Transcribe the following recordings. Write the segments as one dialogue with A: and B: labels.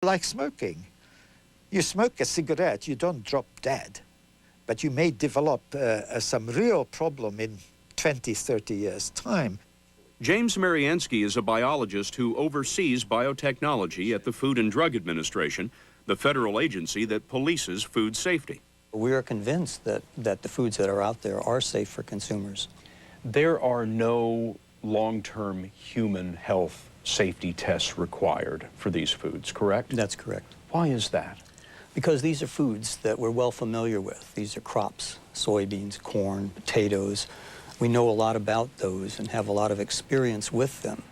A: Like smoking. You smoke a cigarette, you don't drop dead, but you may develop some real problem in 20, 30 years' time.
B: James Mariansky is a biologist who oversees biotechnology at the Food and Drug Administration, the federal agency that polices food safety.
C: We are convinced that the foods that are out there are safe for consumers.
D: There are no long-term human health safety tests required for these foods, correct?
C: That's correct.
D: Why is that?
C: Because these are foods that we're well familiar with. These are crops, soybeans, corn, potatoes. We know a lot about those and have a lot of experience with them.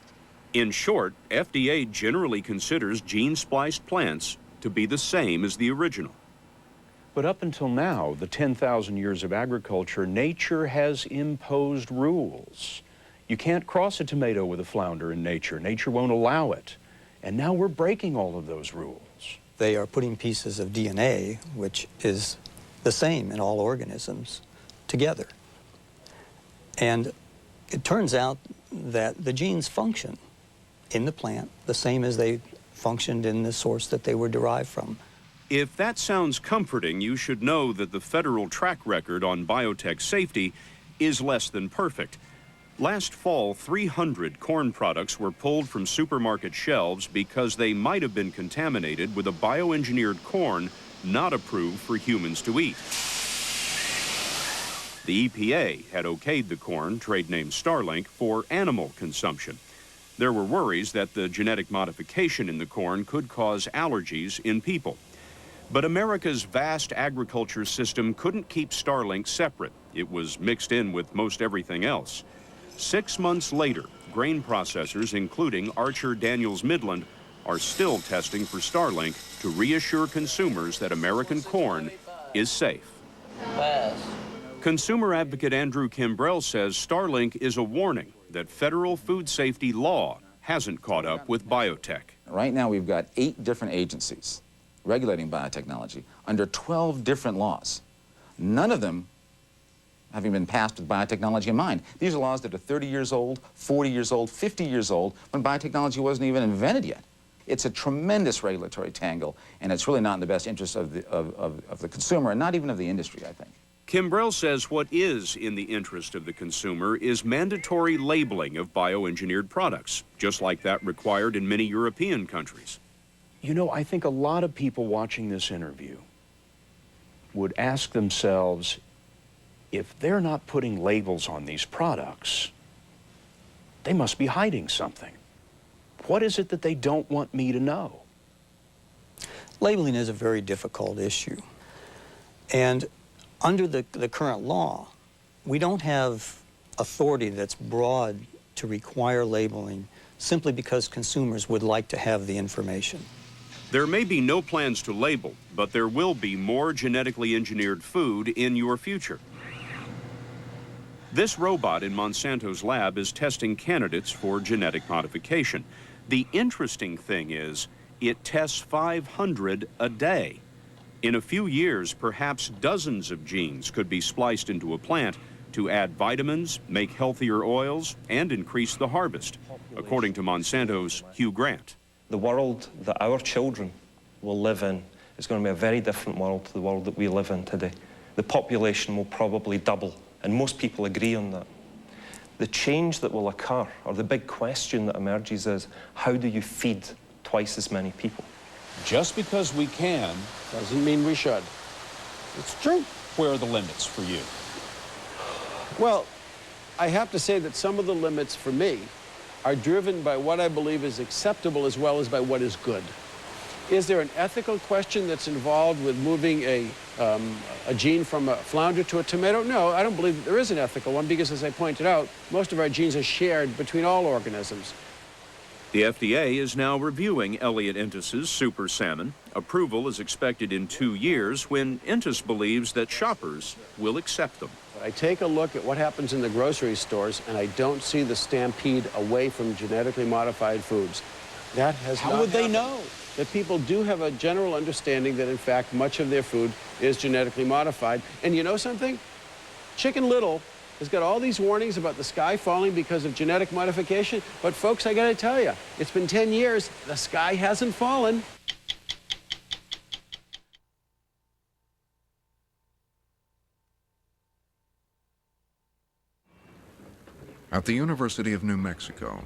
B: In short, FDA generally considers gene-spliced plants to be the same as the original.
D: But up until now, the 10,000 years of agriculture, nature has imposed rules. You can't cross a tomato with a flounder in nature. Nature won't allow it. And now we're breaking all of those rules.
C: They are putting pieces of DNA, which is the same in all organisms, together. And it turns out that the genes function in the plant the same as they functioned in the source that they were derived from.
B: If that sounds comforting, you should know that the federal track record on biotech safety is less than perfect. Last fall, 300 corn products were pulled from supermarket shelves because they might have been contaminated with a bioengineered corn not approved for humans to eat. The EPA had okayed the corn, trade name Starlink, for animal consumption. There were worries that the genetic modification in the corn could cause allergies in people. But America's vast agriculture system couldn't keep Starlink separate. It was mixed in with most everything else. 6 months later, grain processors, including Archer Daniels Midland, are still testing for Starlink to reassure consumers that American corn is safe. Consumer advocate Andrew Kimbrell says Starlink is a warning that federal food safety law hasn't caught up with biotech.
E: Right now we've got 8 different agencies regulating biotechnology under 12 different laws. None of them having been passed with biotechnology in mind. These are laws that are 30 years old, 40 years old, 50 years old, when biotechnology wasn't even invented yet. It's a tremendous regulatory tangle, and it's really not in the best interest of the consumer, and not even of the industry, I think.
B: Kimbrell says what is in the interest of the consumer is mandatory labeling of bioengineered products, just like that required in many European countries.
D: You know, I think a lot of people watching this interview would ask themselves, if they're not putting labels on these products, they must be hiding something. What is it that they don't want me to know?
C: Labeling is a very difficult issue. And under the current law, we don't have authority that's broad to require labeling simply because consumers would like to have the information.
B: There may be no plans to label, but there will be more genetically engineered food in your future. This robot in Monsanto's lab is testing candidates for genetic modification. The interesting thing is, it tests 500 a day. In a few years, perhaps dozens of genes could be spliced into a plant to add vitamins, make healthier oils, and increase the harvest, according to Monsanto's Hugh Grant.
F: The world that our children will live in is going to be a very different world to the world that we live in today. The population will probably double, and most people agree on that. The change that will occur, or the big question that emerges, is how do you feed twice as many people?
G: Just because we can doesn't mean we should. It's true. Where are the limits for you? Well, I have to say that some of the limits for me are driven by what I believe is acceptable as well as by what is good. Is there an ethical question that's involved with moving a gene from a flounder to a tomato? No, I don't believe that there is an ethical one because, as I pointed out, most of our genes are shared between all organisms.
B: The FDA is now reviewing Elliott Intis's Super Salmon. Approval is expected in 2 years when Intis believes that shoppers will accept them.
G: I take a look at what happens in the grocery stores, and I don't see the stampede away from genetically modified foods. That has not happened. How would they know? That people do have a general understanding that, in fact, much of their food is genetically modified. And you know something? Chicken Little has got all these warnings about the sky falling because of genetic modification. But, folks, I got to tell you, it's been 10 years. The sky hasn't fallen.
H: At the University of New Mexico,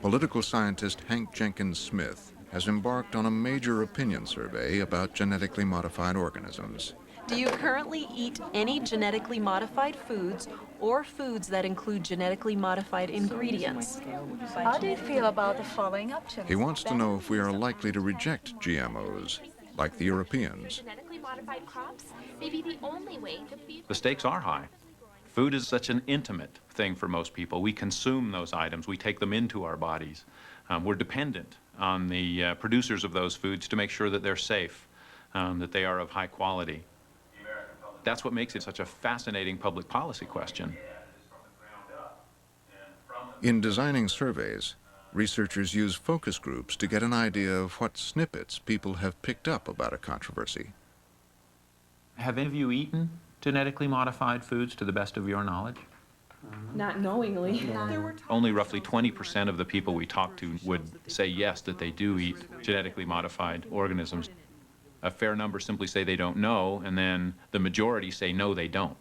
H: political scientist Hank Jenkins Smith has embarked on a major opinion survey about genetically modified organisms.
I: Do you currently eat any genetically modified foods or foods that include genetically modified ingredients?
J: How do you feel about the following options?
H: He wants to know if we are likely to reject GMOs, like the Europeans.
K: Genetically modified crops may be the only way to feed.
L: The stakes are high. Food is such an intimate thing for most people. We consume those items. We take them into our bodies. We're dependent on the producers of those foods to make sure that they're safe, that they are of high quality. That's what makes it such a fascinating public policy question.
H: In designing surveys, researchers use focus groups to get an idea of what snippets people have picked up about a controversy.
L: Have any of you eaten genetically modified foods to the best of your knowledge?
I: Not knowingly.
L: Only roughly 20% of the people we talk to would say yes, that they do eat genetically modified organisms. A fair number simply say they don't know, and then the majority say no, they don't.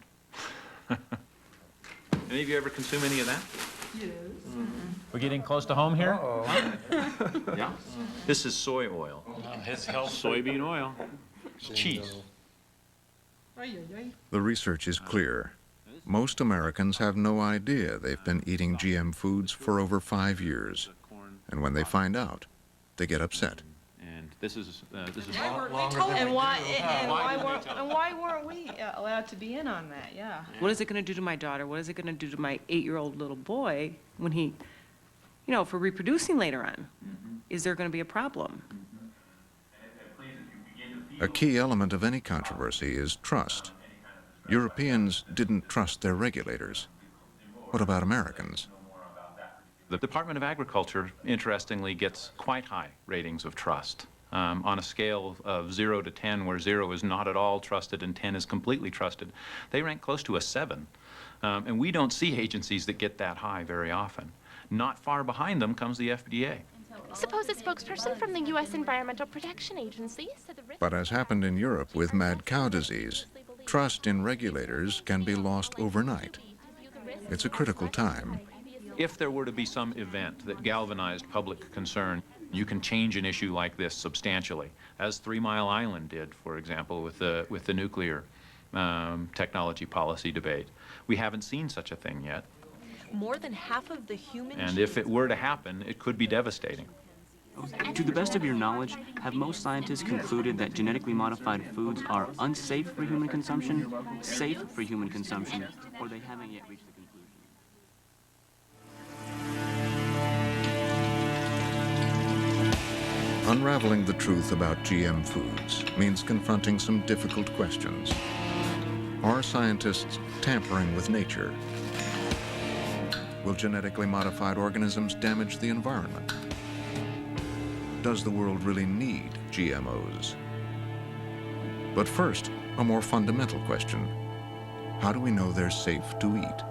L: Any of you ever consume any of that?
I: Yes.
L: We're getting close to home here? Yeah. This is soy oil.
M: His health.
L: Soybean oil. Cheese.
H: The research is clear. Most Americans have no idea they've been eating GM foods for over 5 years. And when they find out, they get upset.
L: And this is
N: And why weren't we allowed to be in on that? Yeah.
I: What is it going to do to my daughter? What is it going to do to my 8-year-old little boy when he, for reproducing later on? Is there going to be a problem?
H: A key element of any controversy is trust. Europeans didn't trust their regulators. What about Americans?
L: The Department of Agriculture, interestingly, gets quite high ratings of trust. On a scale of 0 to 10, where 0 is not at all trusted and 10 is completely trusted, they rank close to a 7. And we don't see agencies that get that high very often. Not far behind them comes the FDA.
K: Suppose a spokesperson from the U.S. Environmental Protection Agency said the risk.
H: But as happened in Europe with mad cow disease, trust in regulators can be lost overnight. It's a critical time.
L: If there were to be some event that galvanized public concern, you can change an issue like this substantially, as 3 Mile Island did, for example, with the nuclear technology policy debate. We haven't seen such a thing yet.
I: More than half of the human
L: And if it were to happen, it could be devastating.
O: To the best of your knowledge, have most scientists concluded that genetically modified foods are unsafe for human consumption, safe for human consumption, or they haven't yet reached the conclusion?
H: Unraveling the truth about GM foods means confronting some difficult questions. Are scientists tampering with nature? Will genetically modified organisms damage the environment? Does the world really need GMOs? But first, a more fundamental question. How do we know they're safe to eat?